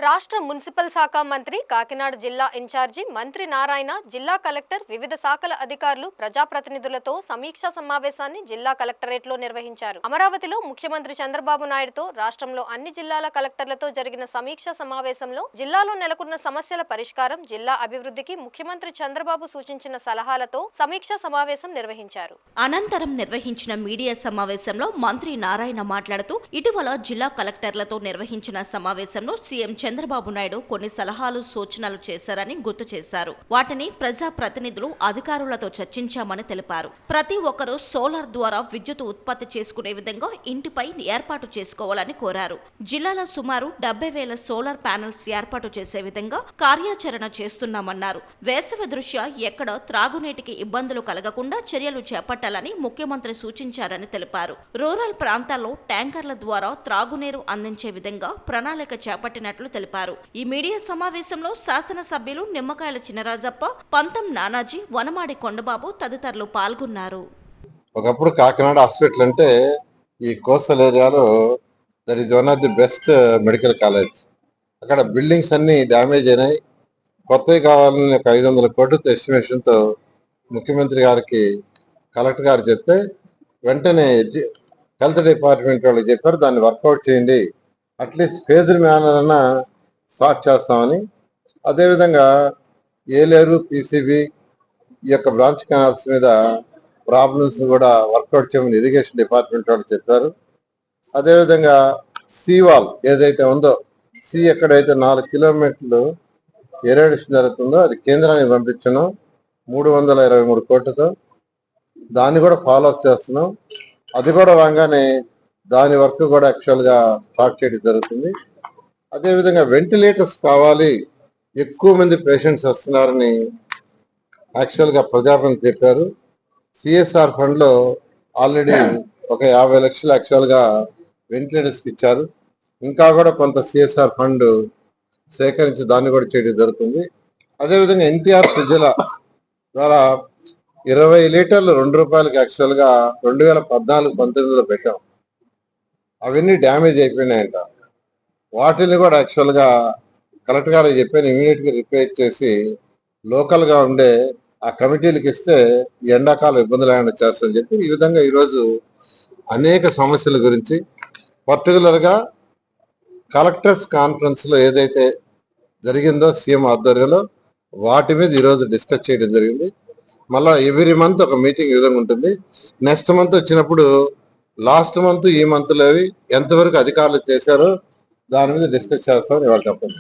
రాష్ట్ర మున్సిపల్ శాఖ మంత్రి, కాకినాడ జిల్లా ఇన్ఛార్జి మంత్రి నారాయణ, జిల్లా కలెక్టర్, వివిధ శాఖల అధికారులు, ప్రజాప్రతినిధులతో సమీక్షా సమావేశాన్ని జిల్లా కలెక్టరేట్లో నిర్వహించారు. అమరావతిలో ముఖ్యమంత్రి చంద్రబాబు నాయుడుతో, రాష్ట్రంలో అన్ని జిల్లాల కలెక్టర్లతో జరిగిన సమీక్షా సమావేశంలో జిల్లాలో నెలకొన్న సమస్యల పరిష్కారం, జిల్లా అభివృద్ధికి ముఖ్యమంత్రి చంద్రబాబు సూచించిన సలహాలతో సమీక్షా సమావేశం నిర్వహించారు. అనంతరం నిర్వహించిన మీడియా సమావేశంలో మంత్రి నారాయణ మాట్లాడుతూ, ఇటీవల జిల్లా కలెక్టర్లతో నిర్వహించిన సమావేశంలో సీఎం చంద్రబాబు నాయుడు కొన్ని సలహాలు, సూచనలు చేశారని గుర్తు చేశారు. వాటిని ప్రజా ప్రతినిధులు, అధికారులతో చర్చించామని తెలిపారు. ప్రతి ఒక్కరూ సోలార్ ద్వారా విద్యుత్ ఉత్పత్తి చేసుకునే విధంగా ఇంటిపై ఏర్పాటు చేసుకోవాలని కోరారు. జిల్లాలో సుమారు 70,000 సోలార్ ప్యానెల్స్ ఏర్పాటు చేసే విధంగా కార్యాచరణ చేస్తున్నామన్నారు. వేసవి దృష్ట్యా ఎక్కడ త్రాగునీటికి ఇబ్బందులు కలగకుండా చర్యలు చేపట్టాలని ముఖ్యమంత్రి సూచించారని తెలిపారు. రూరల్ ప్రాంతాల్లో ట్యాంకర్ల ద్వారా త్రాగునీరు అందించే విధంగా ప్రణాళిక చేపట్టినట్లు తెలిపారు. ఈ మీడియా సమావేశంలో శాసనసభ్యులు నిమ్మకాయల చినరాజప్ప, పంతం నానాజీ, వనమాడి కొండబాబు తదితరులు పాల్గొన్నారు. ఒకప్పుడు కాకినాడ హాస్పిటల్ అంటే ఈ కోస్టల్ ఏరియాలో that is one of the best medical college. అక్కడ బిల్డింగ్స్ అన్ని డ్యామేజ్ అయినాయి. కొత్తవి కావాలని 500 కోట్లతో ఎస్టిమేషన్తో ముఖ్యమంత్రి గారికి కలెక్టర్ గారు చెప్తే వెంటనే హెల్త్ డిపార్ట్మెంట్ వాళ్ళకి చెప్పారు, దాన్ని వర్కౌట్ చేయండి, అట్లీస్ట్ ఫేజ్డ్ మేనర్ అన్న స్టార్ట్ చేస్తామని. అదేవిధంగా ఏలేరు, పీసీబీ ఈ యొక్క బ్రాంచ్ కెనాల్స్ మీద ప్రాబ్లమ్స్ కూడా వర్కౌట్ చేయమని ఇరిగేషన్ డిపార్ట్మెంట్ వాళ్ళు చెప్పారు. అదేవిధంగా సీవాల్ ఏదైతే ఉందో, ఎక్కడైతే 4 కిలోమీటర్లు ఎరేడిషన్ జరుగుతుందో అది కేంద్రానికి పంపించను 323 కోట్లతో, దాన్ని కూడా ఫాలో అప్ చేస్తున్నాం. అది కూడా రాగానే దాని వర్క్ కూడా యాక్చువల్గా స్టార్ట్ చేయడం జరుగుతుంది. అదేవిధంగా వెంటిలేటర్స్ కావాలి, ఎక్కువ మంది పేషెంట్స్ వస్తున్నారని యాక్చువల్గా ప్రజాప్రతినిధులు చెప్పారు. సిఎస్ఆర్ ఫండ్లో ఆల్రెడీ ఒక 50 లక్షలు యాక్చువల్గా వెంటిలేటర్స్కి ఇచ్చారు. ఇంకా కూడా కొంత సిఎస్ఆర్ ఫండ్ సేకరించి దాన్ని కూడా చేయడం జరుగుతుంది. అదేవిధంగా ఎన్టీఆర్ ఫ్రిడ్జ్ల ద్వారా 20 లీటర్లు ₹2 యాక్చువల్గా 2014-19లో పెట్టాం. అవన్నీ డ్యామేజ్ అయిపోయినాయంట. వాటిని కూడా యాక్చువల్గా కలెక్టర్ గారు చెప్పాను, ఇమీడియట్గా రిపేర్ చేసి లోకల్గా ఉండే ఆ కమిటీలకు ఇస్తే ఈ ఎండాకాలం ఇబ్బందులు ఏమైనా చేస్తారని చెప్పి ఈ విధంగా ఈరోజు అనేక సమస్యల గురించి పర్టికులర్గా కలెక్టర్స్ కాన్ఫరెన్స్లో ఏదైతే జరిగిందో సీఎం ఆధ్వర్యంలో వాటి మీద ఈరోజు డిస్కస్ చేయడం జరిగింది. మళ్ళీ ఎవ్రీ మంత్ ఒక మీటింగ్ ఈ విధంగా ఉంటుంది. నెక్స్ట్ మంత్ వచ్చినప్పుడు లాస్ట్ మంత్, ఈ మంత్లో ఎంతవరకు అధికారులు చేశారో దాని మీద డిస్కస్ చేస్తామని ఇవాళ చెప్పండి.